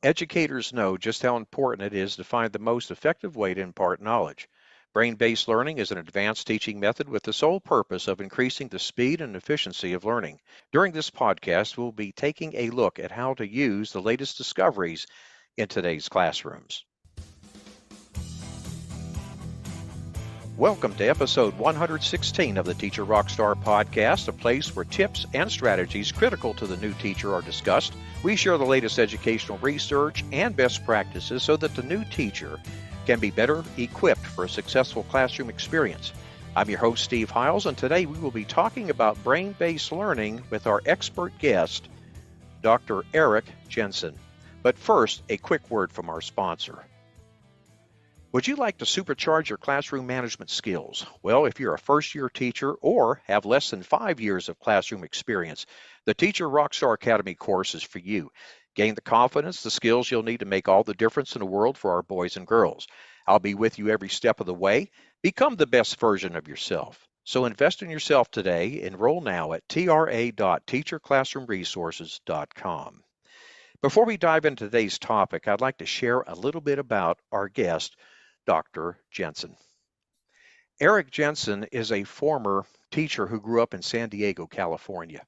Educators know just how important it is to find the most effective way to impart knowledge. Brain-based learning is an advanced teaching method with the sole purpose of increasing the speed and efficiency of learning. During this podcast, we'll be taking a look at how to use the latest discoveries in today's classrooms. Welcome to episode 116 of the Teacher Rockstar podcast, a place where tips and strategies critical to the new teacher are discussed. We share the latest educational research and best practices so that the new teacher can be better equipped for a successful classroom experience. I'm your host, Steve Hiles, and today we will be talking about brain-based learning with our expert guest, Dr. Eric Jensen. But first, a quick word from our sponsor. Would you like to supercharge your classroom management skills? Well, if you're a first-year teacher or have less than 5 years of classroom experience, the Teacher Rockstar Academy course is for you. Gain the confidence, the skills you'll need to make all the difference in the world for our boys and girls. I'll be with you every step of the way. Become the best version of yourself. So invest in yourself today. Enroll now at tra.teacherclassroomresources.com. Before we dive into today's topic, I'd like to share a little bit about our guest, Dr. Jensen. Eric Jensen is a former teacher who grew up in San Diego, California.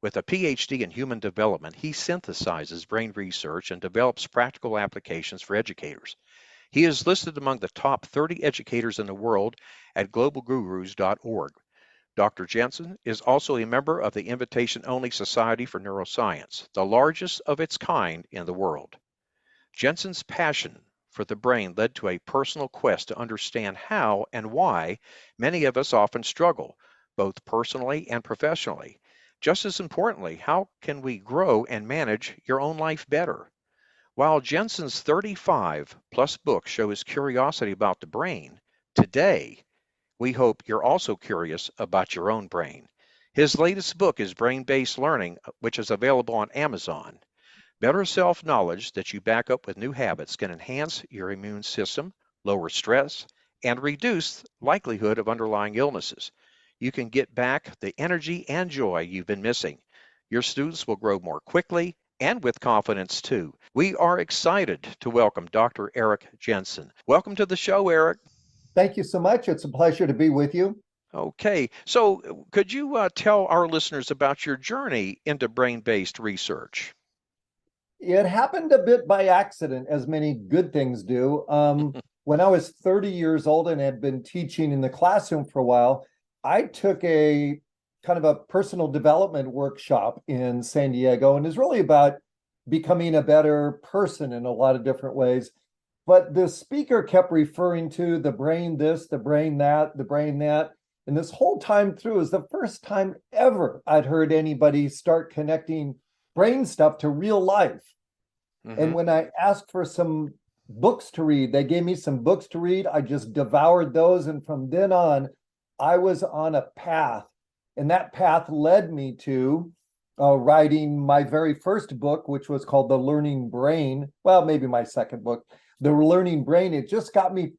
With a PhD in human development, he synthesizes brain research and develops practical applications for educators. He is listed among the top 30 educators in the world at globalgurus.org. Dr. Jensen is also a member of the Invitation-Only Society for Neuroscience, the largest of its kind in the world. Jensen's passion for the brain led to a personal quest to understand how and why many of us often struggle, both personally and professionally. Just as importantly, how can we grow and manage your own life better? While Jensen's 35-plus books show his curiosity about the brain, today, we hope you're also curious about your own brain. His latest book is Brain-Based Learning, which is available on Amazon. Better self-knowledge that you back up with new habits can enhance your immune system, lower stress, and reduce likelihood of underlying illnesses. You can get back the energy and joy you've been missing. Your students will grow more quickly and with confidence too. We are excited to welcome Dr. Eric Jensen. Welcome to the show, Eric. Thank you so much. It's a pleasure to be with you. Okay, so could you tell our listeners about your journey into brain-based research? It happened a bit by accident, as many good things do. When I was 30 years old and had been teaching in the classroom for a while, I took a kind of a personal development workshop in San Diego, and it's really about becoming a better person in a lot of different ways. But the speaker kept referring to the brain this, the brain that, the brain that. And this whole time through is the first time ever I'd heard anybody start connecting brain stuff to real life. And when I asked for some books to read, they gave me some books to read. I just devoured those. And from then on, I was on a path. And that path led me to writing my very first book, which was called The Learning Brain. Well, maybe my second book. The Learning Brain. It just got me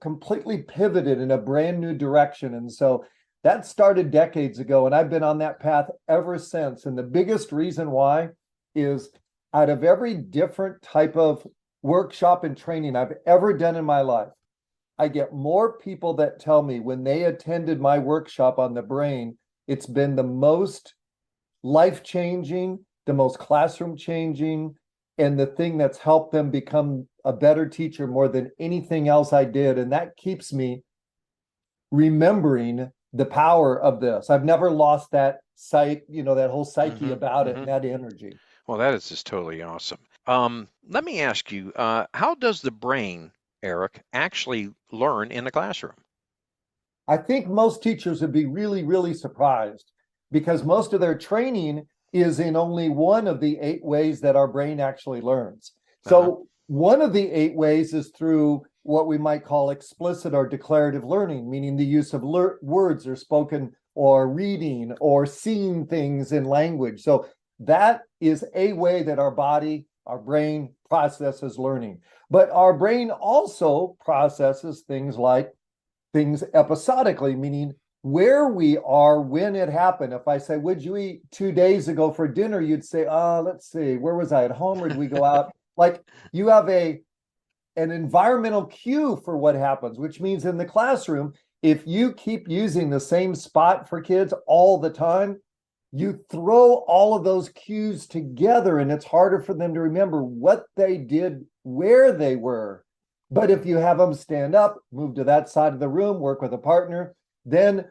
completely pivoted in a brand new direction. And so that started decades ago, and I've been on that path ever since. And the biggest reason why is out of every different type of workshop and training I've ever done in my life, I get more people that tell me when they attended my workshop on the brain, it's been the most life-changing, the most classroom-changing, and the thing that's helped them become a better teacher more than anything else I did. And that keeps me remembering the power of this. I've never lost that sight, that whole psyche about it and that energy. Well, that is just totally awesome. Let me ask you, how does the brain, Eric, actually learn in the classroom? I think most teachers would be really, really surprised because most of their training is in only one of the 8 ways that our brain actually learns. So one of the 8 ways is through what we might call explicit or declarative learning, meaning the use of words or spoken or reading or seeing things in language. So that is a way that our brain processes learning. But our brain also processes things episodically, meaning where we are when it happened. If I say, would you eat 2 days ago for dinner? You'd say, let's see, where was I, at home or did we go out? Like you have an environmental cue for what happens, which means in the classroom, if you keep using the same spot for kids all the time, you throw all of those cues together and it's harder for them to remember what they did, where they were. But if you have them stand up, move to that side of the room, work with a partner, then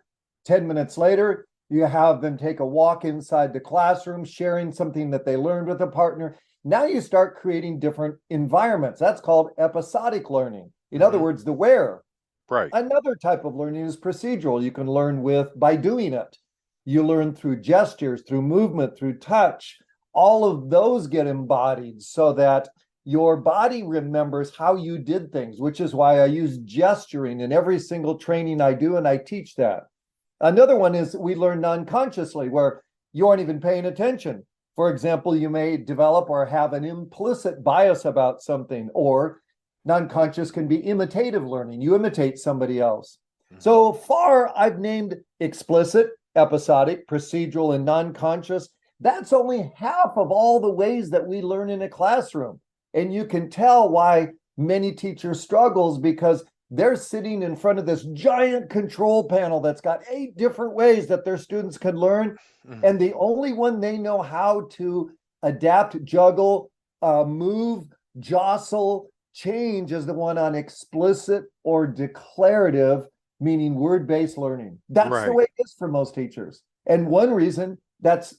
10 minutes later, you have them take a walk inside the classroom, sharing something that they learned with a partner. Now you start creating different environments. That's called episodic learning. In other Hmm. words, the where. Right. Another type of learning is procedural. You can learn with by doing it. You learn through gestures, through movement, through touch. All of those get embodied so that your body remembers how you did things, which is why I use gesturing in every single training I do, and I teach that. Another one is we learn non-consciously, where you aren't even paying attention. For example, you may develop or have an implicit bias about something, or non-conscious can be imitative learning. You imitate somebody else. Hmm. So far, I've named explicit, episodic, procedural, and non-conscious. That's only half of all the ways that we learn in a classroom. And you can tell why many teachers struggles because they're sitting in front of this giant control panel that's got 8 different ways that their students can learn. Hmm. And the only one they know how to adapt, juggle, move, jostle, change is the one on explicit or declarative, meaning word-based learning. That's the Right. way it is for most teachers. And one reason that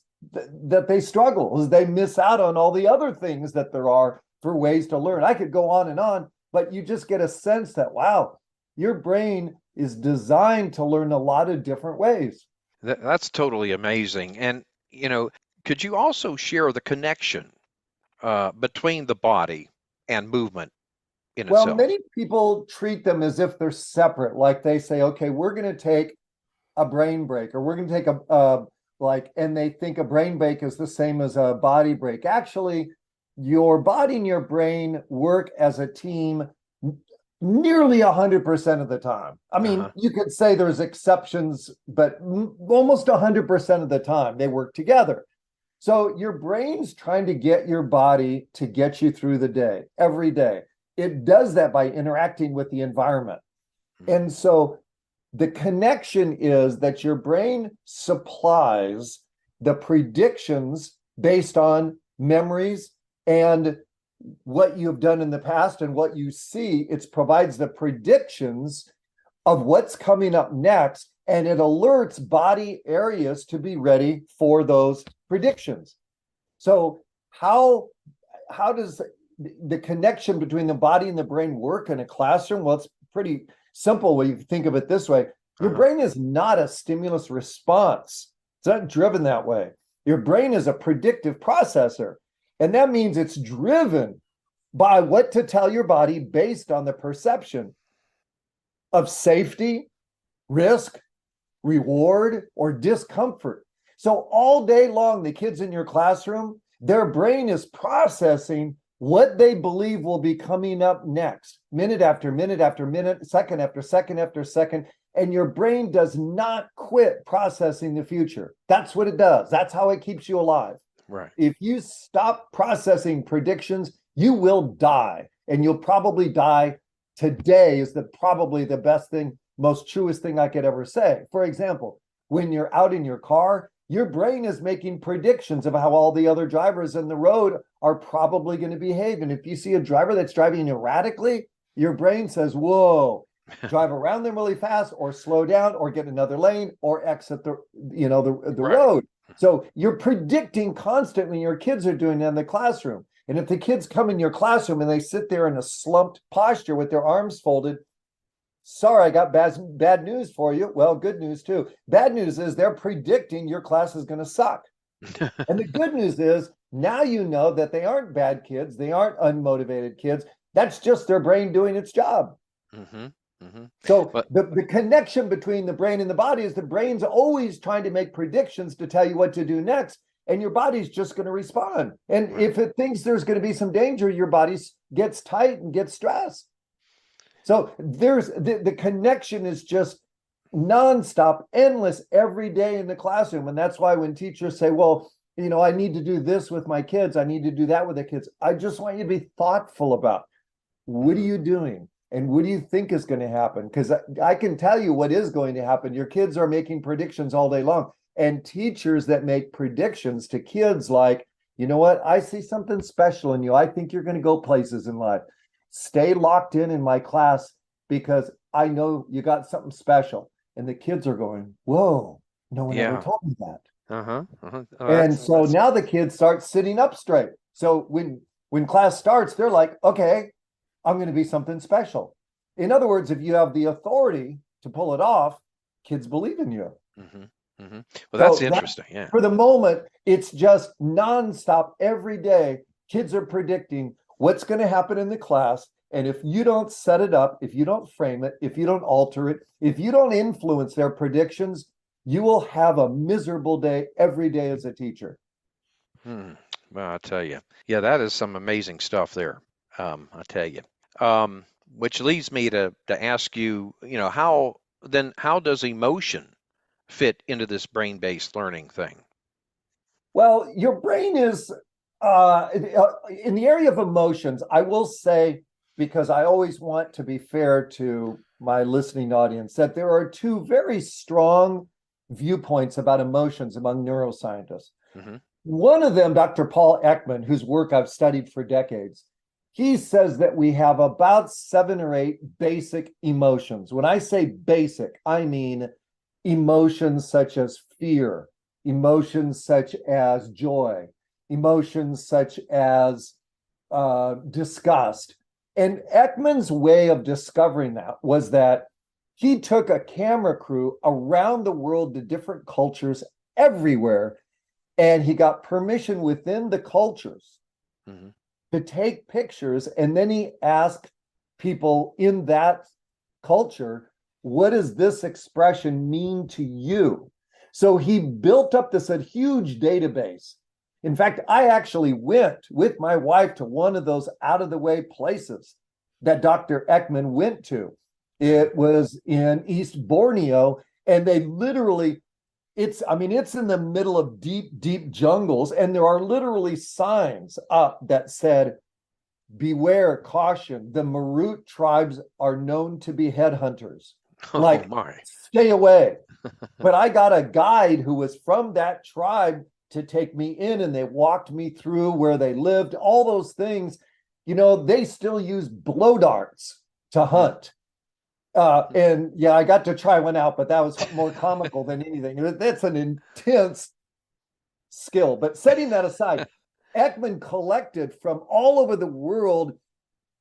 they struggle is they miss out on all the other things that there are for ways to learn. I could go on, but you just get a sense that, wow, your brain is designed to learn a lot of different ways. That's totally amazing. And, you know, could you also share the connection between the body and movement in Well, itself? many people treat them as if they're separate. Like they say, okay, we're going to take a brain break, or we're going to take and they think a brain break is the same as a body break. Actually, your body and your brain work as a team nearly 100% of the time. I mean, Uh-huh. you could say there's exceptions, but almost 100% of the time they work together. So your brain's trying to get your body to get you through the day, every day. It does that by interacting with the environment. Hmm. And so the connection is that your brain supplies the predictions based on memories and what you've done in the past and what you see. It provides the predictions of what's coming up next, and it alerts body areas to be ready for those predictions. So how does the connection between the body and the brain work in a classroom? Well, it's pretty simple when you think of it this way. Your Uh-huh. brain is not a stimulus response. It's not driven that way. Your brain is a predictive processor. And that means it's driven by what to tell your body based on the perception of safety, risk, reward, or discomfort. So all day long, the kids in your classroom, their brain is processing what they believe will be coming up next, minute after minute after minute, second after second after second. And your brain does not quit processing the future. That's what it does. That's how it keeps you alive. Right. If you stop processing predictions, you will die. And you'll probably die today, is probably the best thing, most truest thing I could ever say. For example, when you're out in your car, your brain is making predictions of how all the other drivers in the road are probably going to behave. And if you see a driver that's driving erratically, your brain says, whoa, drive around them really fast, or slow down, or get another lane, or exit the Right. road. So you're predicting constantly. Your kids are doing that in the classroom. And if the kids come in your classroom and they sit there in a slumped posture with their arms folded, sorry, I got bad news for you. Well, good news too. Bad news is they're predicting your class is going to suck. And the good news is now you know that they aren't bad kids. They aren't unmotivated kids. That's just their brain doing its job. Hmm. Hmm. So But the connection between the brain and the body is the brain's always trying to make predictions to tell you what to do next, and your body's just going to respond. And right. if it thinks there's going to be some danger, your body gets tight and gets stressed. So there's the connection is just nonstop, endless every day in the classroom. And that's why when teachers say, well, I need to do this with my kids. I need to do that with the kids. I just want you to be thoughtful about what are Mhm. you doing and what do you think is going to happen? Because I can tell you what is going to happen. Your kids are making predictions all day long. And teachers that make predictions to kids like, you know what? I see something special in you. I think you're going to go places in life. Stay locked in my class because I know you got something special. And the kids are going, whoa, no one ever Yeah. told me that. Uh-huh. Uh-huh. Oh, And so that's now the kids start sitting up straight. So when class starts, they're like, okay, I'm going to be something special. In other words, if you have the authority to pull it off, kids believe in you. hmm hmm Well, that's So that interesting. Yeah. for the moment, it's just nonstop every day. Kids are predicting what's going to happen in the class. And if you don't set it up, if you don't frame it, if you don't alter it, if you don't influence their predictions, you will have a miserable day every day as a teacher. Hmm. Well, I tell you, yeah, that is some amazing stuff there. I tell you. Which leads me to ask you, how does emotion fit into this brain-based learning thing? Well, your brain is in the area of emotions. I will say, because I always want to be fair to my listening audience, that there are two very strong viewpoints about emotions among neuroscientists. hmm One of them, Dr. Paul Ekman, whose work I've studied for decades, he says that we have about 7 or 8 basic emotions. When I say basic, I mean emotions such as fear, emotions such as joy, emotions such as disgust. And Ekman's way of discovering that was that he took a camera crew around the world to different cultures everywhere, and he got permission within the cultures hmm to take pictures. And then he asked people in that culture, what does this expression mean to you? So he built up this a huge database. In fact, I actually went with my wife to one of those out of the way places that Dr. Ekman went to. hmm It was in East Borneo, and they literally it's in the middle of deep, deep jungles, and there are literally signs up that said, beware, caution, the Marut tribes are known to be headhunters. Oh Like, my. stay away. But I got a guide who was from that tribe to take me in, and they walked me through where they lived, all those things. They still use blow darts to Hmm. hunt. And yeah, I got to try one out, but that was more comical than anything. That's an intense skill. But setting that aside, Ekman collected from all over the world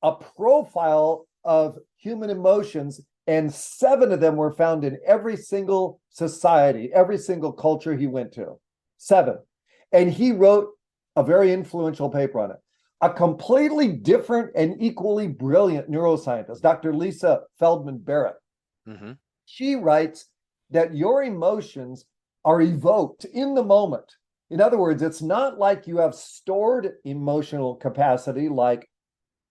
a profile of human emotions, and 7 of them were found in every single society, every single culture he went to. 7. And he wrote a very influential paper on it. A completely different and equally brilliant neuroscientist, Dr. Lisa Feldman Barrett, hmm she writes that your emotions are evoked in the moment. In other words, it's not like you have stored emotional capacity, like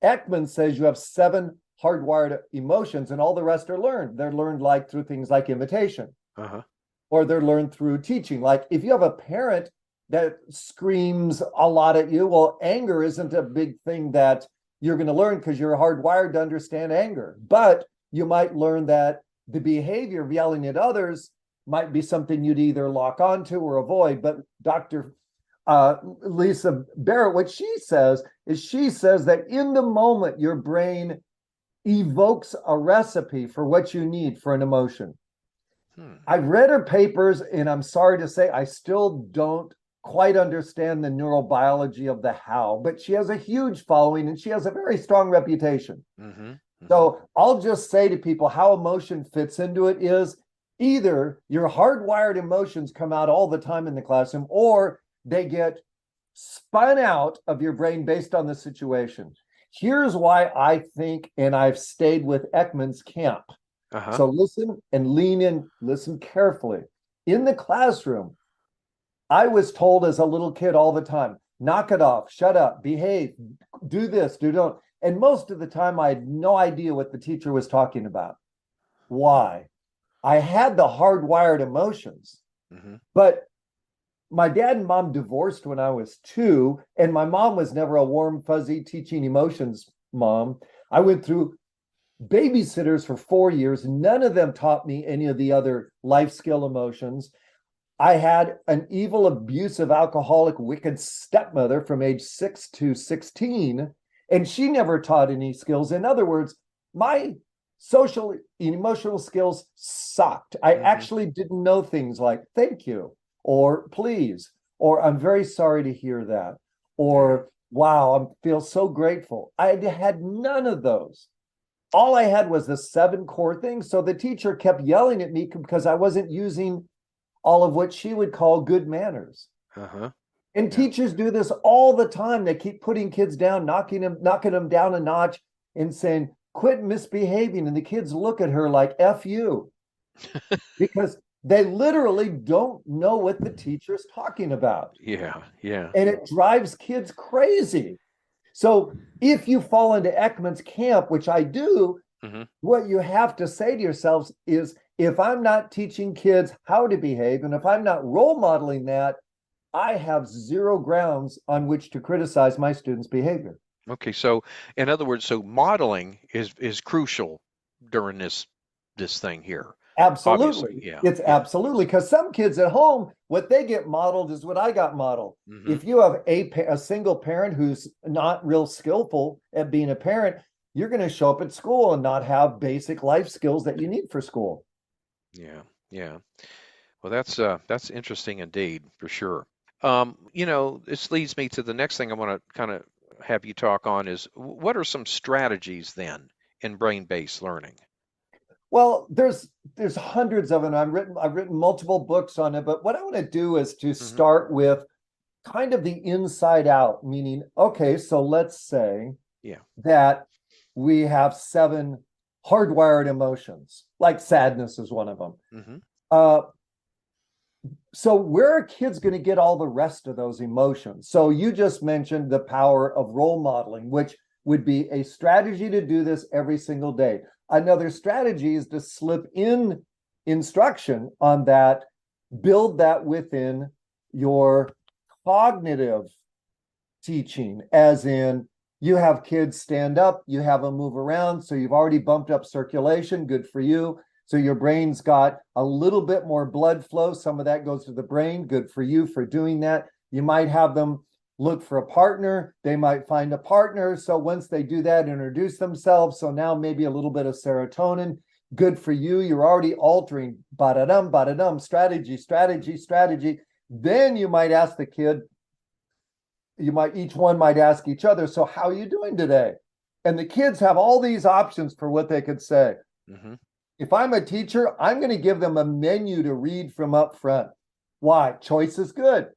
Ekman says you have 7 hardwired emotions and all the rest are learned. They're learned like through things like imitation, Uh-huh. or they're learned through teaching. Like if you have a parent that screams a lot at you, well, anger isn't a big thing that you're going to learn because you're hardwired to understand anger. But you might learn that the behavior of yelling at others might be something you'd either lock onto or avoid. But Dr. Lisa Barrett, what she says is she says that in the moment, your brain evokes a recipe for what you need for an emotion. Hmm. I've read her papers, and I'm sorry to say, I still don't quite understand the neurobiology of the how, but she has a huge following and she has a very strong reputation. hmm hmm So I'll just say to people how emotion fits into it is either your hardwired emotions come out all the time in the classroom, or they get spun out of your brain based on the situation. Here's why I think, and I've stayed with Ekman's camp. Uh-huh. So listen and lean in, listen carefully. In the classroom, I was told as a little kid all the time, knock it off, shut up, behave, do this, do don't. And most of the time, I had no idea what the teacher was talking about. Why? I had the hardwired emotions, hmm but my dad and mom divorced when I was 2, and my mom was never a warm, fuzzy teaching emotions mom. I went through babysitters for 4 years. None of them taught me any of the other life skill emotions. I had an evil, abusive, alcoholic, wicked stepmother from age 6 to 16, and she never taught any skills. In other words, my social and emotional skills sucked. I Hmm. actually didn't know things like thank you or please or I'm very sorry to hear that Yeah. or wow, I feel so grateful. I had none of those. All I had was the 7 core things. So the teacher kept yelling at me because I wasn't using all of what she would call good manners. Uh-huh. And Yeah. teachers do this all the time. They keep putting kids down, knocking them down a notch and saying, quit misbehaving. And the kids look at her like, F you, because they literally don't know what the teacher's talking about. Yeah. Yeah. And it drives kids crazy. So if you fall into Ekman's camp, which I do, Hmm. what you have to say to yourselves is if I'm not teaching kids how to behave and if I'm not role modeling that, I have zero grounds on which to criticize my students' behavior. Okay. So, in other words, so modeling is crucial during this thing here. Obviously. Absolutely. Yeah. It's Yeah. absolutely because some kids at home, what they get modeled is what I got modeled. Hmm. If you have a single parent who's not real skillful at being a parent, you're going to show up at school and not have basic life skills that you need for school. Yeah. Yeah. Well, that's interesting indeed, for sure. This leads me to the next thing I want to kind of have you talk on is what are some strategies then in brain-based learning? Well, there's hundreds of them. I've written multiple books on it, but what I want to do is to Hmm. start with kind of the inside out, meaning, okay, so let's say Yeah. that we have 7 hardwired emotions, like sadness is one of them. Hmm. Uh, so where are kids going to get all the rest of those emotions? So you just mentioned the power of role modeling, which would be a strategy to do this every single day. Another strategy is to slip in instruction on that, build that within your cognitive teaching, as in you have kids stand up, you have them move around. So you've already bumped up circulation. Good for you. So your brain's got a little bit more blood flow. Some of that goes to the brain. Good for you for doing that. You might have them look for a partner. They might find a partner. So once they do that, introduce themselves. So now maybe a little bit of serotonin. Good for you. You're already altering ba da dum, strategy, strategy, strategy. Then you might ask the kid, each one might ask each other, so how are you doing today? And the kids have all these options for what they could say. Hmm. If I'm a teacher, I'm going to give them a menu to read from up front. Why? Choice is good.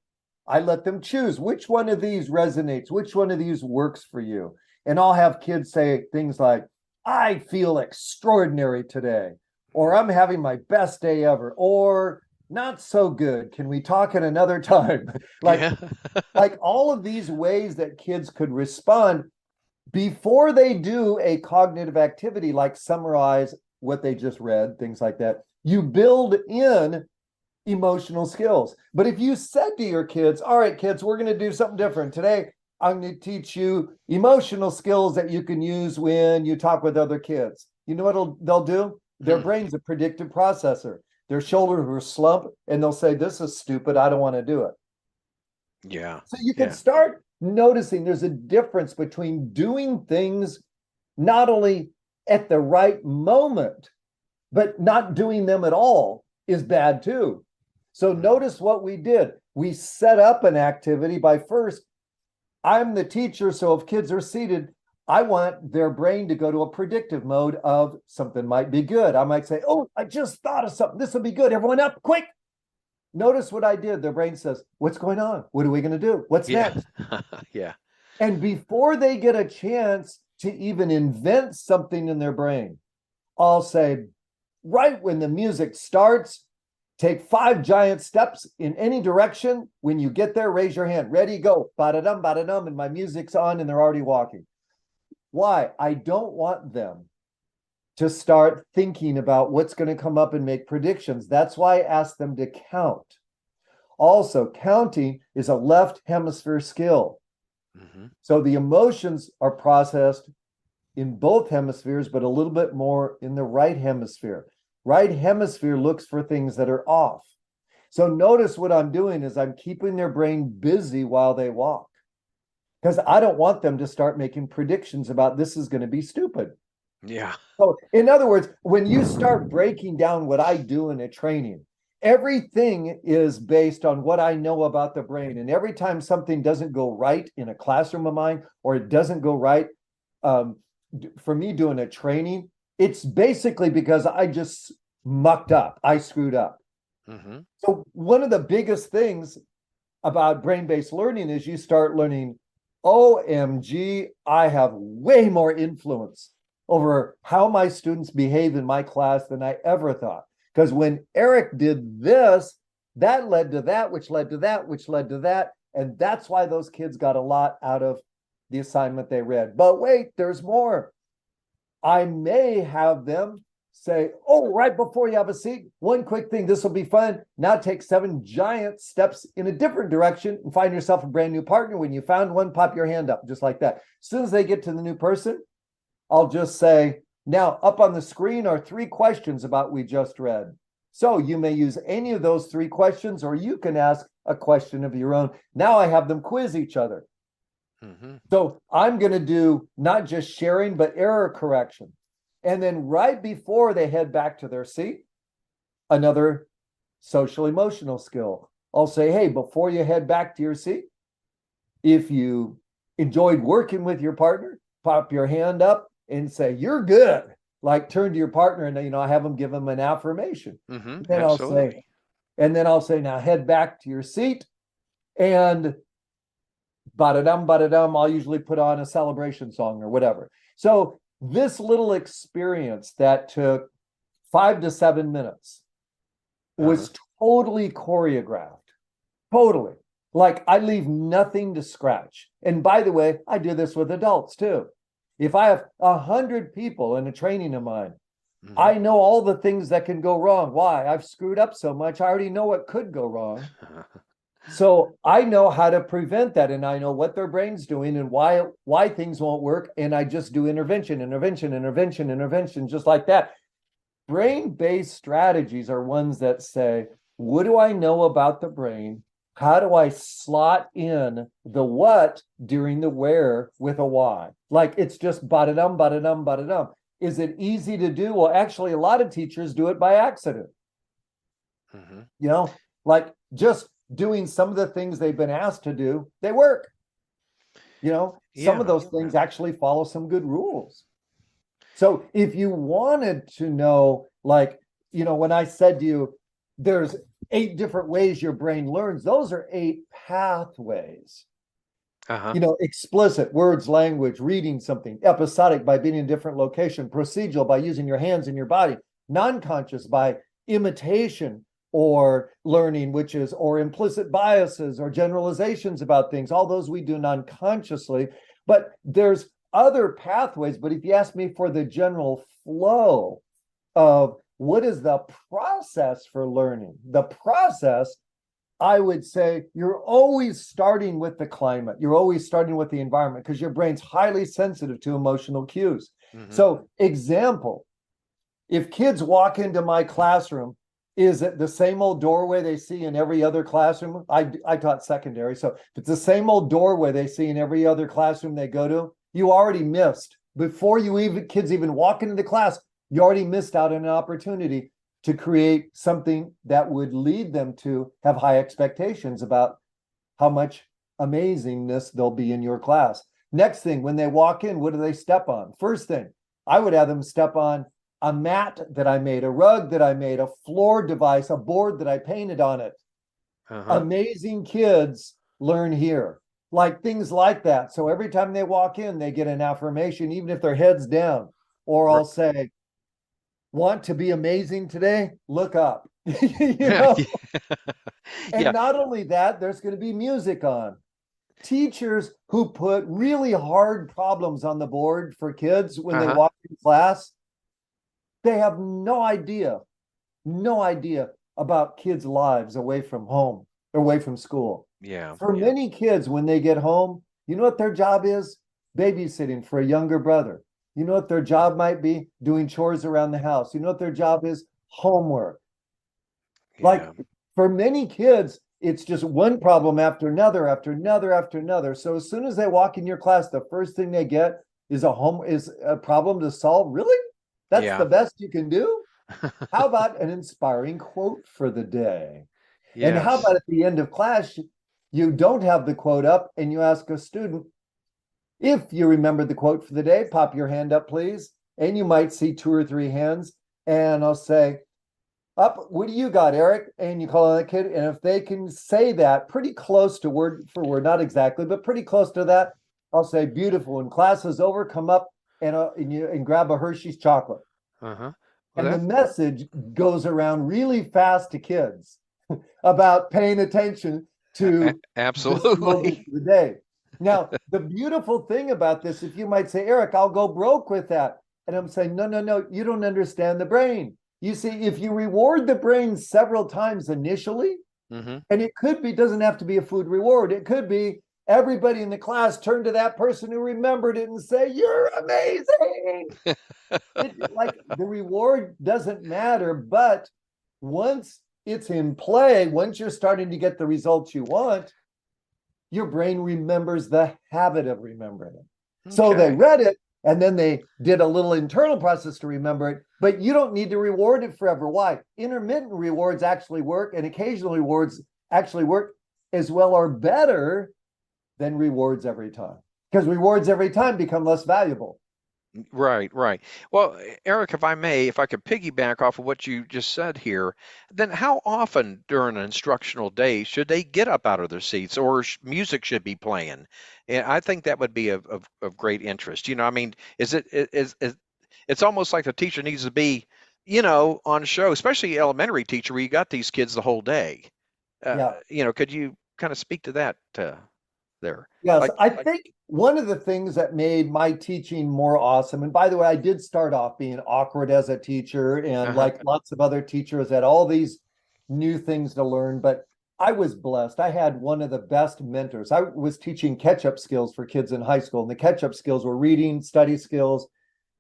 I let them choose which one of these resonates, which one of these works for you. And I'll have kids say things like, I feel extraordinary today, or I'm having my best day ever, or not so good. Can we talk at another time? like Yeah. like all of these ways that kids could respond before they do a cognitive activity like summarize what they just read, things like that. You build in emotional skills. But if you said to your kids, all right, kids, we're going to do something different today, I'm going to teach you emotional skills that you can use when you talk with other kids. You know what they'll do? Their Hmm. brain's a predictive processor. Their shoulders will slump and they'll say, this is stupid. I don't want to do it. Yeah. So you can Yeah. start noticing there's a difference between doing things not only at the right moment, but not doing them at all is bad too. So Hmm. notice what we did. We set up an activity by first, I'm the teacher. So if kids are seated, I want their brain to go to a predictive mode of something might be good. I might say, oh, I just thought of something. This will be good. Everyone up, quick. Notice what I did. Their brain says, what's going on? What are we going to do? What's Yeah. next? Yeah. And before they get a chance to even invent something in their brain, I'll say, right when the music starts, take 5 giant steps in any direction. When you get there, raise your hand. Ready, go. Ba-da-dum, ba-da-dum. And my music's on and they're already walking. Why? I don't want them to start thinking about what's going to come up and make predictions. That's why I ask them to count. Also, counting is a left hemisphere skill. Hmm. So the emotions are processed in both hemispheres, but a little bit more in the right hemisphere. Right hemisphere looks for things that are off. So notice what I'm doing is I'm keeping their brain busy while they walk because I don't want them to start making predictions about this is going to be stupid. Yeah. So, in other words, when you start breaking down what I do in a training, everything is based on what I know about the brain. And every time something doesn't go right in a classroom of mine, or it doesn't go right um, for me doing a training, it's basically because I just mucked up. I screwed up. Hmm. So, one of the biggest things about brain-based learning is you start learning, OMG, I have way more influence over how my students behave in my class than I ever thought. Because when Eric did this, that led to that, which led to that, which led to that. And that's why those kids got a lot out of the assignment they read. But wait, there's more. I may have them say, oh, right before you have a seat, one quick thing, this will be fun. Now take 7 giant steps in a different direction and find yourself a brand new partner. When you found one, pop your hand up, just like that. As soon as they get to the new person, I'll just say, now up on the screen are 3 questions about we just read. So you may use any of those 3 questions, or you can ask a question of your own. Now I have them quiz each other. Hmm. So I'm going to do not just sharing, but error correction. And then right before they head back to their seat, another social emotional skill. I'll say, hey, before you head back to your seat, if you enjoyed working with your partner, pop your hand up and say, you're good. Like turn to your partner and, I have them give them an affirmation. Hmm. Then I'll say, Absolutely. now head back to your seat and ba-da-dum, ba-da-dum, I'll usually put on a celebration song or whatever. So this little experience that took 5 to 7 minutes Uh-huh. was totally choreographed. Totally. Like I leave nothing to scratch. And by the way, I do this with adults too. If I have 100 people in a training of mine, Hmm. I know all the things that can go wrong. Why? I've screwed up so much. I already know what could go wrong. So I know how to prevent that, and I know what their brain's doing and why things won't work. And I just do intervention, intervention, intervention, intervention, just like that. Brain-based strategies are ones that say, what do I know about the brain? How do I slot in the what during the where with a why? Like it's just ba-da-dum, ba-da-dum, ba-da-dum. Is it easy to do? Well, actually, a lot of teachers do it by accident. Hmm. You know, like just doing some of the things they've been asked to do, they work. Some of Yeah. those things actually follow some good rules. So if you wanted to know, like, when I said to you, there's 8 different ways your brain learns, those are 8 pathways. Uh-huh. Explicit words, language, reading something, episodic by being in a different location, procedural by using your hands and your body, non-conscious by imitation or learning, which is, or implicit biases or generalizations about things. All those we do non-consciously, but there's other pathways. But if you ask me for the general flow of what is the process for learning, the process, I would say you're always starting with the climate. You're always starting with the environment because your brain's highly sensitive to emotional cues. Hmm. So, example, if kids walk into my classroom, is it the same old doorway they see in every other classroom? I taught secondary. So, if it's the same old doorway they see in every other classroom they go to, you already missed. Before kids even walk into the class, you already missed out on an opportunity to create something that would lead them to have high expectations about how much amazingness there'll be in your class. Next thing, when they walk in, what do they step on? First thing, I would have them step on a mat that I made, a rug that I made, a floor device, a board that I painted on it. Uh-huh. Amazing kids learn here, like things like that. So every time they walk in, they get an affirmation, even if their head's down. Or R- I'll say, want to be amazing today? Look up. you Yeah. know, and Yeah. not only that, there's going to be music on. Teachers who put really hard problems on the board for kids when they Uh-huh. walk in class, they have no idea about kids' lives away from home. away from school. Yeah. For Yeah. many kids, when they get home, you know what their job is? Babysitting for a younger brother. You know what their job might be? Doing chores around the house. You know what their job is? Homework. Like Yeah. for many kids, it's just one problem after another, after another, after another. So as soon as they walk in your class, the first thing they get is a problem to solve. Really? That's the Yeah. best you can do? How about an inspiring quote for the day? And how Yes. about at the end of class, you don't have the quote up and you ask a student, if you remember the quote for the day, pop your hand up, please. And you might see two or three hands. And I'll say, up, what do you got, Eric? And you call on that kid. And if they can say that pretty close to word for word, not exactly, but pretty close to that, I'll say, beautiful. When class is over, come up and grab a Hershey's chocolate. Uh-huh. Well, And the that message goes around really fast to kids about paying attention to the slogan absolutely. for the day. Now, the beautiful thing about this, if you might say, Eric, I'll go broke with that. And I'm saying, no, no, no, you don't understand the brain. You see, if you reward the brain several times initially, Hmm. and it could be, doesn't have to be a food reward, it could be everybody in the class turn to that person who remembered it and say, you're amazing. Like the reward doesn't matter, but once it's in play, once you're starting to get the results you want, your brain remembers the habit of remembering it. So they Okay. read it and then they did a little internal process to remember it, but you don't need to reward it forever. Why? Intermittent rewards actually work, and occasional rewards actually work as well or better than rewards every time, because rewards every time become less valuable. Right, right. Well, Eric, if I may, if I could piggyback off of what you just said here, then how often during an instructional day should they get up out of their seats or music should be playing? And I think that would be of great interest. I mean, is it's almost like the teacher needs to be, on show, especially elementary teacher where you got these kids the whole day. Yeah. Could you kind of speak to that there? Yes, Like, I think one of the things that made my teaching more awesome, and by the way, I did start off being awkward as a teacher, and uh-huh. like lots of other teachers, had all these new things to learn, but I was blessed. I had one of the best mentors. I was teaching catch-up skills for kids in high school, and the catch-up skills were reading, study skills,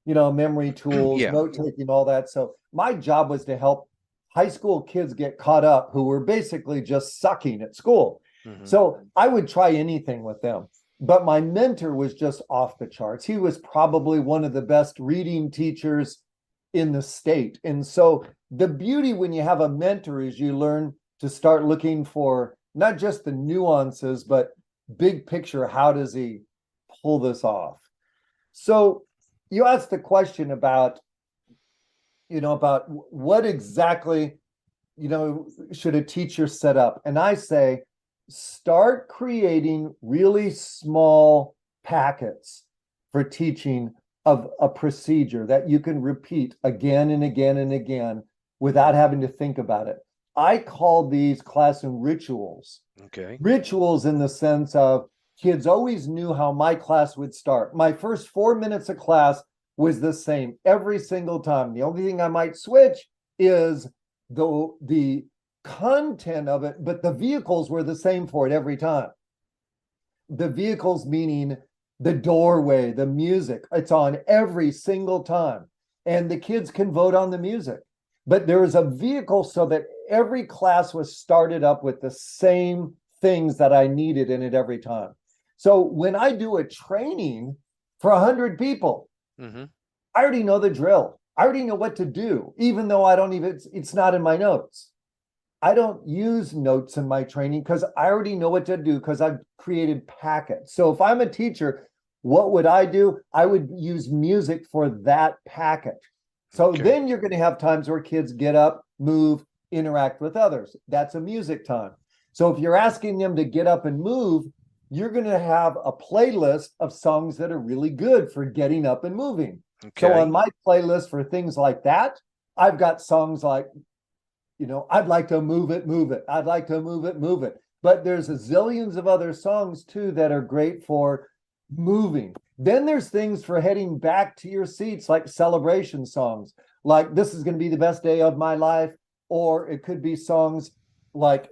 memory tools, Yeah. note taking, all that. So my job was to help high school kids get caught up who were basically just sucking at school. Hmm. So I would try anything with them. But my mentor was just off the charts. He was probably one of the best reading teachers in the state. And so the beauty when you have a mentor is you learn to start looking for not just the nuances, but big picture. How does he pull this off? So you asked the question about what exactly, should a teacher set up? And I say, start creating really small packets for teaching of a procedure that you can repeat again and again and again without having to think about it. I call these classroom rituals. Okay. Rituals in the sense of kids always knew how my class would start. My first 4 minutes of class was the same every single time. The only thing I might switch is the content of it, but the vehicles were the same for it every time. The vehicles meaning the doorway, the music, it's on every single time. And the kids can vote on the music. But there is a vehicle so that every class was started up with the same things that I needed in it every time. So when I do a training for 100 people, Hmm. I already know the drill. I already know what to do, even though I don't even, it's not in my notes. I don't use notes in my training because I already know what to do because I've created packets. So if I'm a teacher, what would I do? I would use music for that packet. So Okay. then you're going to have times where kids get up, move, interact with others. That's a music time. So if you're asking them to get up and move, you're going to have a playlist of songs that are really good for getting up and moving. So on Okay. my playlist for things like that, I've got songs like, I'd like to move it, move it. I'd like to move it, move it. But there's a zillions of other songs too that are great for moving. Then there's things for heading back to your seats, like celebration songs, like "This is going to be the best day of my life," or it could be songs like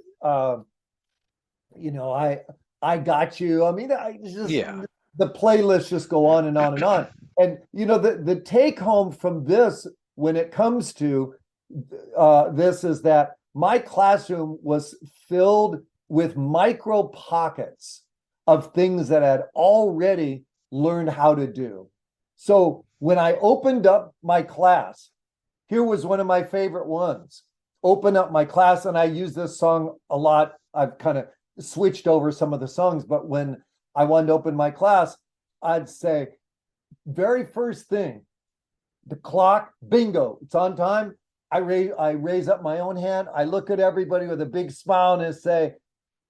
I got you. I mean, I just Yeah. the playlists just go on and on and on. And the take home from this when it comes to this is that my classroom was filled with micro pockets of things that I had already learned how to do. So when I opened up my class, here was one of my favorite ones. Open up my class, and I use this song a lot. I've kind of switched over some of the songs, but when I wanted to open my class, I'd say, very first thing, the clock, bingo, it's on time. I raise up my own hand. I look at everybody with a big smile and say,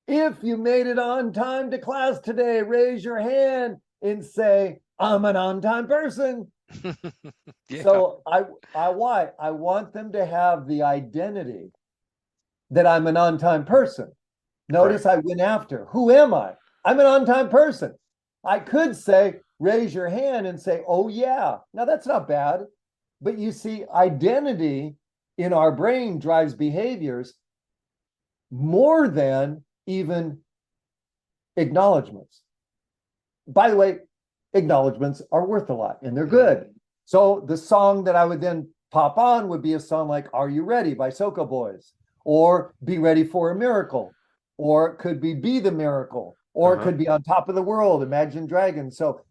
if you made it on time to class today, raise your hand and say, I'm an on time person. Yeah. So why? I want them to have the identity that I'm an on time person. Notice Right. I went after, who am I? I'm an on time person. I could say, raise your hand and say, oh, yeah. Now that's not bad. But you see, identity in our brain drives behaviors more than even acknowledgments. By the way, acknowledgments are worth a lot and they're Hmm. good. So the song that I would then pop on would be a song like Are You Ready by Soca Boys, or Be Ready for a Miracle, or it could be the Miracle, or it Uh-huh. could be On Top of the World, Imagine Dragons. So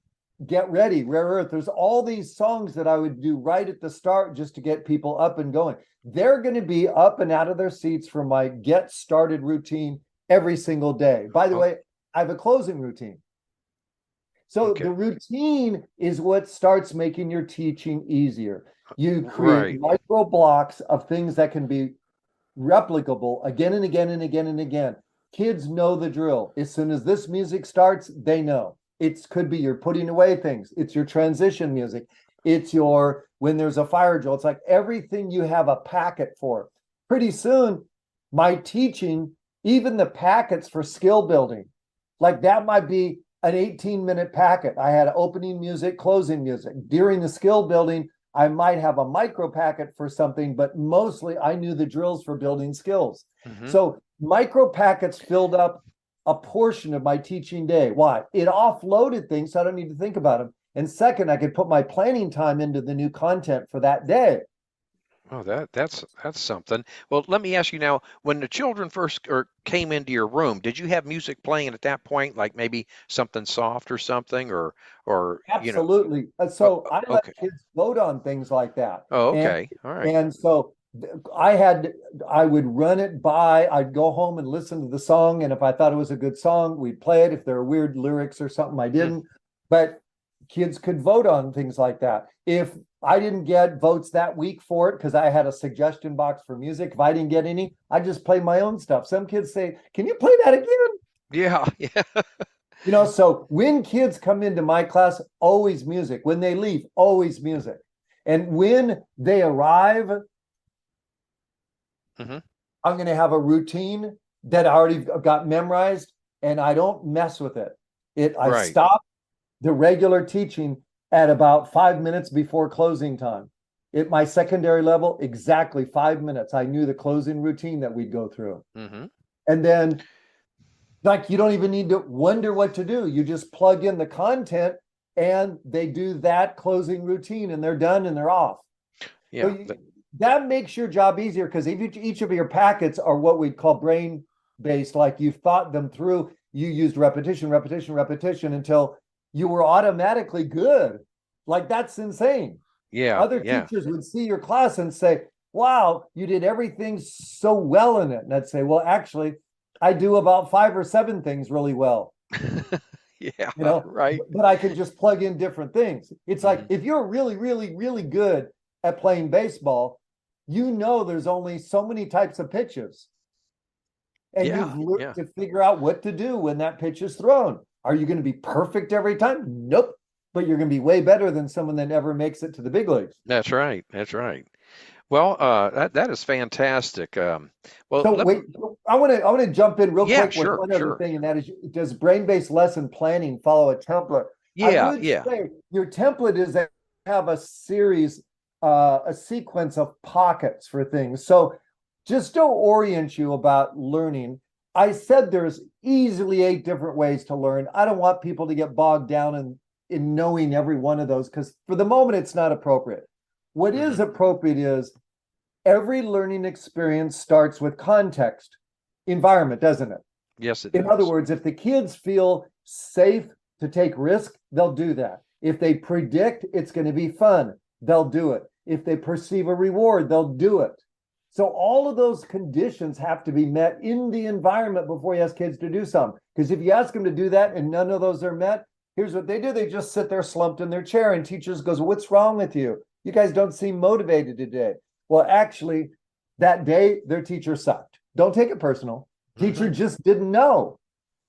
Get Ready, Rare Earth. There's all these songs that I would do right at the start just to get people up and going. They're going to be up and out of their seats for my get started routine every single day. By the Oh, way, I have a closing routine. So okay. the routine is what starts making your teaching easier. You create Right. micro blocks of things that can be replicable again and again and again and again. Kids know the drill. As soon as this music starts, they know. It could be you're putting away things. It's your transition music. It's your when there's a fire drill. It's like everything you have a packet for. Pretty soon, my teaching, even the packets for skill building, like that might be an 18-minute packet. I had opening music, closing music. During the skill building, I might have a micro packet for something, but mostly I knew the drills for building skills. Hmm. So micro packets filled up a portion of my teaching day. Why? It offloaded things so I don't need to think about them. And second, I could put my planning time into the new content for that day. Oh, that's something. Well, let me ask you now, when the children first or came into your room, did you have music playing at that point, like maybe something soft or something, or Absolutely. oh, So I let okay. kids vote on things like that. Oh, And okay. All right. and so I would run it by, I'd go home and listen to the song. And if I thought it was a good song, we'd play it. If there were weird lyrics or something, I Hmm. didn't. But kids could vote on things like that. If I didn't get votes that week for it, because I had a suggestion box for music, if I didn't get any, I just play my own stuff. Some kids say, can you play that again? Yeah, yeah. So when kids come into my class, always music. When they leave, always music. And when they arrive, Hmm. I'm going to have a routine that I already got memorized, and I don't mess with it. I Right. stop the regular teaching at about 5 minutes before closing time. At my secondary level, exactly 5 minutes. I knew the closing routine that we'd go through. Hmm. And then like you don't even need to wonder what to do. You just plug in the content and they do that closing routine and they're done and they're off. So Yeah. that makes your job easier because each of your packets are what we'd call brain based, like you've thought them through. You used repetition, repetition, repetition until you were automatically good. Like that's insane. Yeah. Other Yeah. teachers would see your class and say, wow, you did everything so well in it. And I'd say, well, actually, I do about 5 or 7 things really well, Yeah. you know, Right. but I can just plug in different things. It's like Hmm. if you're really, really, really good at playing baseball, you know there's only so many types of pitches. And Yeah. you've learned Yeah. to figure out what to do when that pitch is thrown. Are you going to be perfect every time? Nope. But you're going to be way better than someone that never makes it to the big leagues. That's right. That's right. Well, that is fantastic. Well, So let me. wait, I want to jump in real Yeah. quick with Sure. one other Sure. thing, and that is, does brain-based lesson planning follow a template? I Yeah. would Yeah. say your template is that you have a series, a sequence of pockets for things. So just to orient you about learning, I said there's easily 8 different ways to learn. I don't want people to get bogged down in knowing every one of those because for the moment it's not appropriate. What is Hmm. appropriate is every learning experience starts with context, environment, doesn't it? Yes, it In other does. words, if the kids feel safe to take risk, they'll do that. If they predict it's going to be fun, they'll do it. If they perceive a reward, they'll do it. So all of those conditions have to be met in the environment before you ask kids to do something. Because if you ask them to do that and none of those are met, here's what they do. They just sit there slumped in their chair and teachers goes, what's wrong with you? You guys don't seem motivated today. Well, actually, that day their teacher sucked. Don't take it personal. Teacher Hmm. just didn't know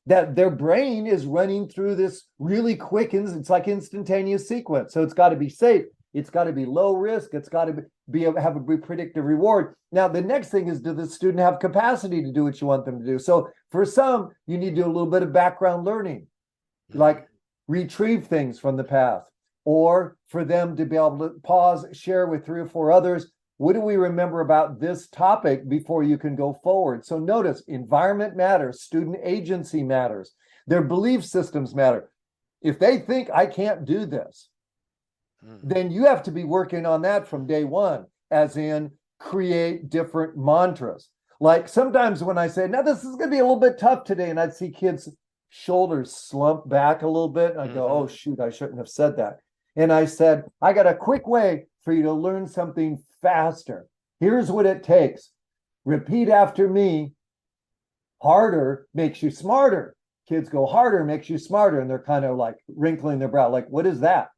that their brain is running through this really quick, it's like instantaneous sequence. So it's got to be safe. It's got to be low risk. It's got to have a predictive reward. Now, the next thing is, does the student have capacity to do what you want them to do? So for some, you need to do a little bit of background learning, Hmm. like retrieve things from the past, or for them to be able to pause, share with 3 or 4 others. What do we remember about this topic before you can go forward? So notice environment matters, student agency matters, their belief systems matter. If they think I can't do this, Hmm. then you have to be working on that from day one, as in create different mantras. Like sometimes when I say, now this is going to be a little bit tough today, and I'd see kids' shoulders slump back a little bit, and I go, Hmm. oh, shoot, I shouldn't have said that. And I said, I got a quick way for you to learn something faster. Here's what it takes. Repeat after me. Harder makes you smarter. Kids go, harder makes you smarter. And they're kind of like wrinkling their brow, like, what is that?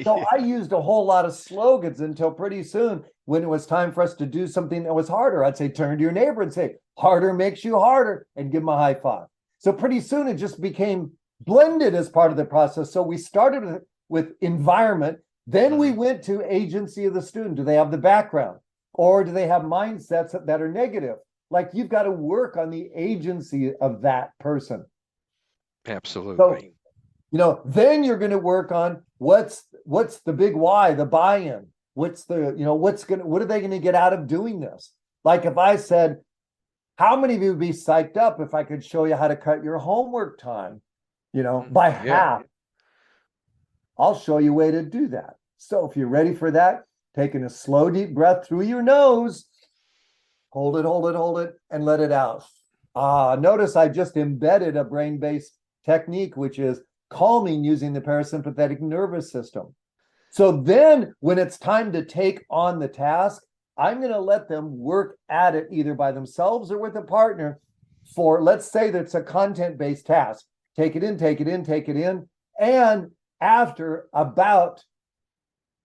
So I used a whole lot of slogans until pretty soon, when it was time for us to do something that was harder, I'd say, turn to your neighbor and say, harder makes you harder, and give them a high five. So pretty soon it just became blended as part of the process. So we started with environment, then we Hmm. went to agency of the student. Do they have the background? Or do they have mindsets that are negative? Like you've got to work on the agency of that person. So Absolutely. then you're going to work on what's the big why, the buy-in. What's the, what are they going to get out of doing this? Like if I said, how many of you would be psyched up if I could show you how to cut your homework time, by Yeah. half? I'll show you a way to do that. So if you're ready for that, taking a slow, deep breath through your nose, hold it, hold it, hold it, and let it out. Notice I just embedded a brain-based technique, which is calming using the parasympathetic nervous system. So then when it's time to take on the task, I'm going to let them work at it either by themselves or with a partner for, let's say that's a content-based task. Take it in, take it in, take it in. And after about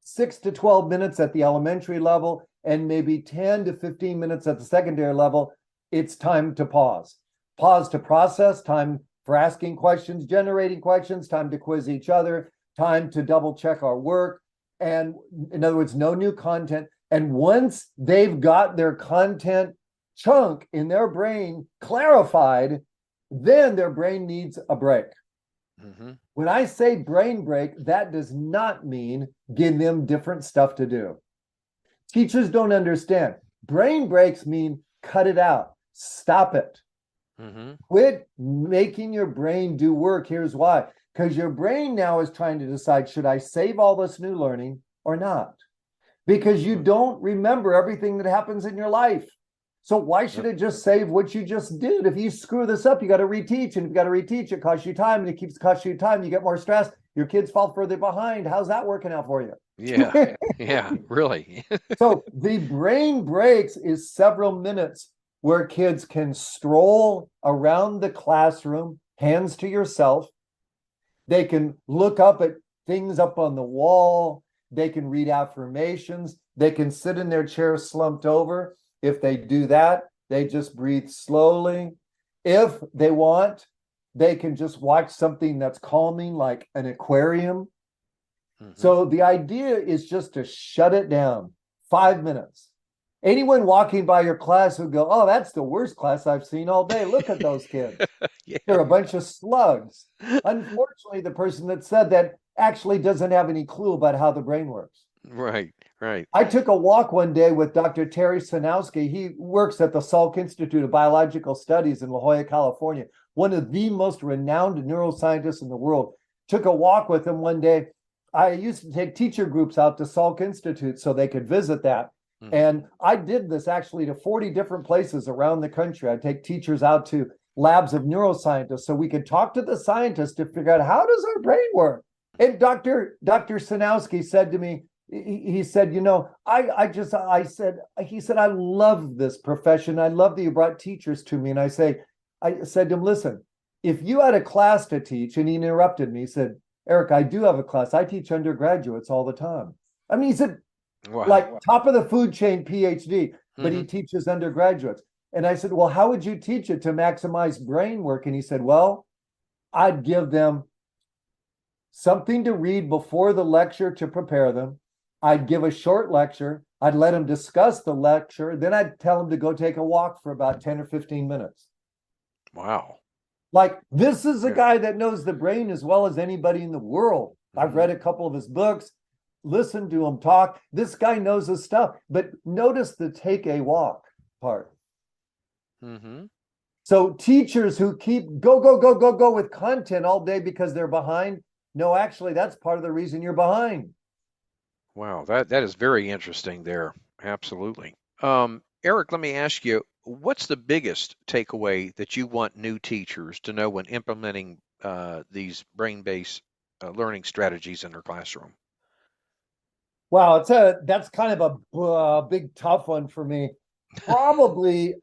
6 to 12 minutes at the elementary level and maybe 10 to 15 minutes at the secondary level, it's time to pause. Pause to process, time for asking questions, generating questions, time to quiz each other, time to double check our work. And in other words, no new content. And once they've got their content chunk in their brain clarified, then their brain needs a break. Hmm. When I say brain break, that does not mean give them different stuff to do. Teachers don't understand. Brain breaks mean cut it out, stop it. Hmm. Quit making your brain do work. Here's why. Because your brain now is trying to decide, should I save all this new learning or not? Because you don't remember everything that happens in your life. So why should Yep. it just save what you just did? If you screw this up, you got to reteach. And if you got to reteach, it costs you time, and it keeps costing you time. You get more stress. Your kids fall further behind. How's that working out for Yeah. you? Yeah. Really. So the brain breaks is several minutes where kids can stroll around the classroom, hands to yourself. They can look up at things up on the wall. They can read affirmations. They can sit in their chair slumped over. If they do that, they just breathe slowly. If they want, they can just watch something that's calming, like an aquarium. Hmm. So the idea is just to shut it down. 5 minutes. Anyone walking by your class would go, oh, that's the worst class I've seen all day. Look at those kids. Yeah. They're a bunch of slugs. Unfortunately, the person that said that actually doesn't have any clue about how the brain works. Right, right. I took a walk one day with Dr. Terry Sanowski. He works at the Salk Institute of Biological Studies in La Jolla, California, one of the most renowned neuroscientists in the world. Took a walk with him one day. I used to take teacher groups out to Salk Institute so they could visit that. Hmm. And I did this actually to 40 different places around the country. I'd take teachers out to labs of neuroscientists so we could talk to the scientists to figure out how does our brain work. And Dr. Sanowski said to me, he said, he said, I love this profession. I love that you brought teachers to me. And I said to him, listen, if you had a class to teach, and he interrupted me, he said, Eric, I do have a class. I teach undergraduates all the time. I mean, he said, like Wow. top of the food chain PhD, but he Hmm. teaches undergraduates. And I said, well, how would you teach it to maximize brain work? And he said, well, I'd give them something to read before the lecture to prepare them. I'd give a short lecture. I'd let them discuss the lecture. Then I'd tell them to go take a walk for about 10 or 15 minutes. Wow. Like, this is a Yeah. guy that knows the brain as well as anybody in the world. I've Hmm. read a couple of his books, listened to him talk. This guy knows his stuff. But notice the take a walk part. Hmm. So teachers who keep go, go, go, go, go with content all day because they're behind. No, actually, that's part of the reason you're behind. Wow, that is very interesting there. Absolutely. Eric, let me ask you, what's the biggest takeaway that you want new teachers to know when implementing these brain-based learning strategies in their classroom? Wow, that's kind of a big tough one for me. Probably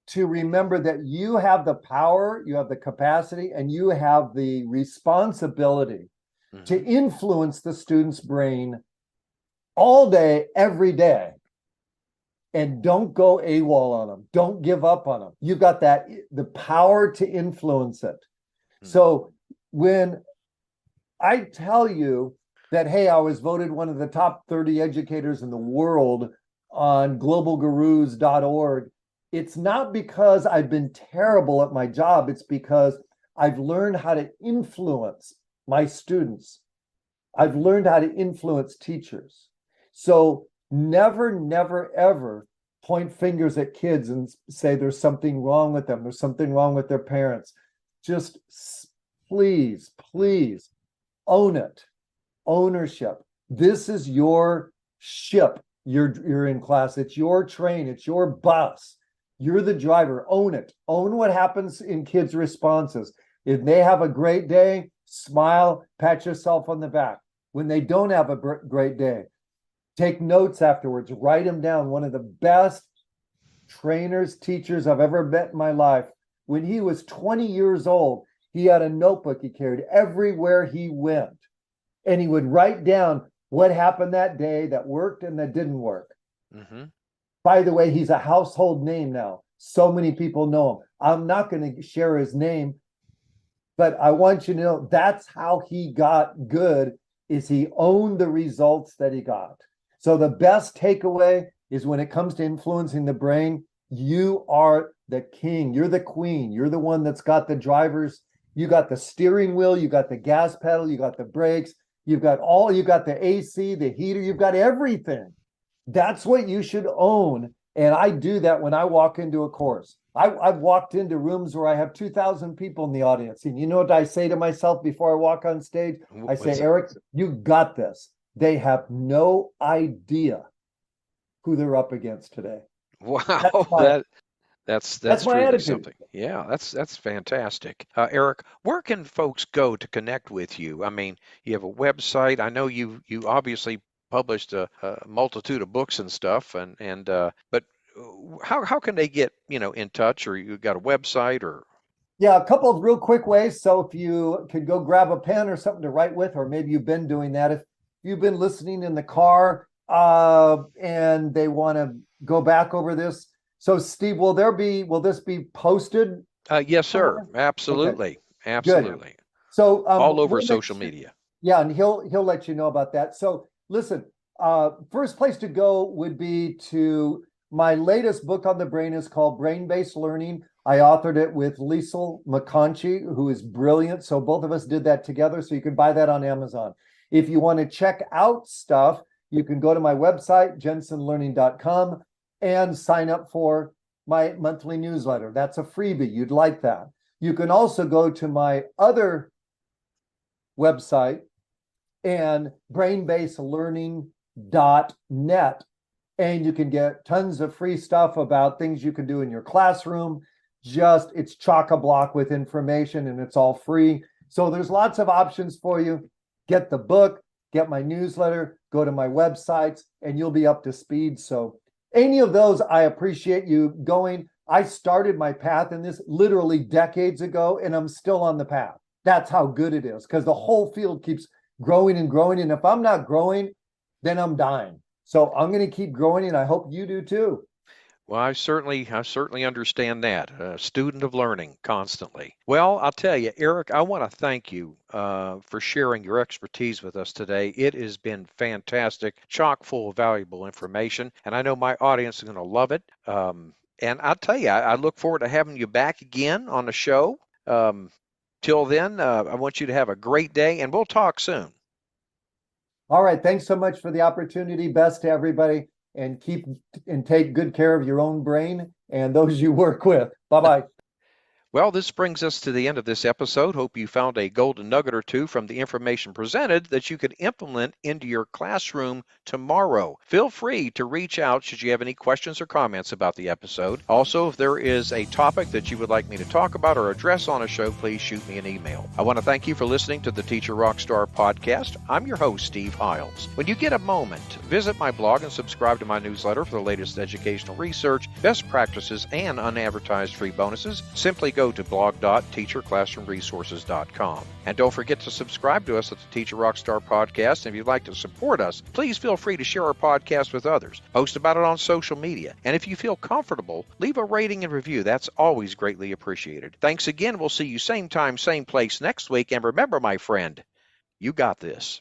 to remember that you have the power, you have the capacity, and you have the responsibility to Hmm. influence the student's brain all day, every day. And don't go AWOL on them. Don't give up on them. You've got the power to influence it. So when I tell you that, hey, I was voted one of the top 30 educators in the world on globalgurus.org, it's not because I've been terrible at my job. It's because I've learned how to influence my students. I've learned how to influence teachers. So never, never, ever point fingers at kids and say there's something wrong with them. There's something wrong with their parents. Just please, please own it. Ownership. This is your ship. You're in class. It's your train. It's your bus. You're the driver. Own it. Own what happens in kids' responses. If they have a great day, smile, pat yourself on the back. When they don't have a great day, take notes afterwards, write them down. One of the best trainers, teachers I've ever met in my life. When he was 20 years old, he had a notebook he carried everywhere he went. And he would write down what happened that day that worked and that didn't work. Hmm. By the way, he's a household name now. So many people know him. I'm not going to share his name, but I want you to know that's how he got good is he owned the results that he got. So the best takeaway is when it comes to influencing the brain, you are the king, you're the queen, you're the one that's got the drivers, you got the steering wheel, you got the gas pedal, you got the brakes, you got the AC, the heater, you've got everything. That's what you should own. And I do that when I walk into a course. I've walked into rooms where I have 2,000 people in the audience. And you know what I say to myself before I walk on stage? I say, What's it? Eric, you got this. They have no idea who they're up against today. That's Wow, my that's that's my truly attitude. something. Yeah, that's fantastic. Eric, where can folks go to connect with you? I mean, you have a website. I know you obviously published a multitude of books and stuff, and but how can they get in touch? Or you got a website or? Yeah, a couple of real quick ways. So if you could go grab a pen or something to write with, or maybe you've been doing that. If you've been listening in the car and they want to go back over this. So Steve, will this be posted Yes, sir. somewhere? Okay, Absolutely, good. absolutely. So All over we'll make social sure, media. yeah, and he'll let you know about that. So listen, first place to go would be to my latest book on the brain is called Brain-Based Learning. I authored it with Liesl McConchie, who is brilliant. So both of us did that together. So you can buy that on Amazon. If you want to check out stuff, you can go to my website, jensenlearning.com, and sign up for my monthly newsletter. That's a freebie. You'd like that. You can also go to my other website and brainbasedlearning.net, and you can get tons of free stuff about things you can do in your classroom. Just it's chock-a-block with information, and it's all free. So there's lots of options for you. Get the book, get my newsletter, go to my websites, and you'll be up to speed. So any of those, I appreciate you going. I started my path in this literally decades ago, and I'm still on the path. That's how good it is, because the whole field keeps growing and growing. And if I'm not growing, then I'm dying. So I'm going to keep growing, and I hope you do too. Well, I certainly understand that. A student of learning constantly. Well, I'll tell you, Eric, I want to thank you for sharing your expertise with us today. It has been fantastic, chock full of valuable information, and I know my audience is going to love it. And I'll tell you, I look forward to having you back again on the show. Um, Till then, I want you to have a great day, and we'll talk soon. All right. Thanks so much for the opportunity. Best to everybody, and keep and take good care of your own brain and those you work with. Bye-bye. Well, this brings us to the end of this episode. Hope you found a golden nugget or two from the information presented that you could implement into your classroom tomorrow. Feel free to reach out should you have any questions or comments about the episode. Also, if there is a topic that you would like me to talk about or address on a show, please shoot me an email. I want to thank you for listening to the Teacher Rockstar podcast. I'm your host, Steve Hiles. When you get a moment, visit my blog and subscribe to my newsletter for the latest educational research, best practices, and unadvertised free bonuses. Simply go to blog.teacherclassroomresources.com. And don't forget to subscribe to us at the Teacher Rockstar Podcast. And if you'd like to support us, please feel free to share our podcast with others. Post about it on social media. And if you feel comfortable, leave a rating and review. That's always greatly appreciated. Thanks again. We'll see you same time, same place next week. And remember, my friend, you got this.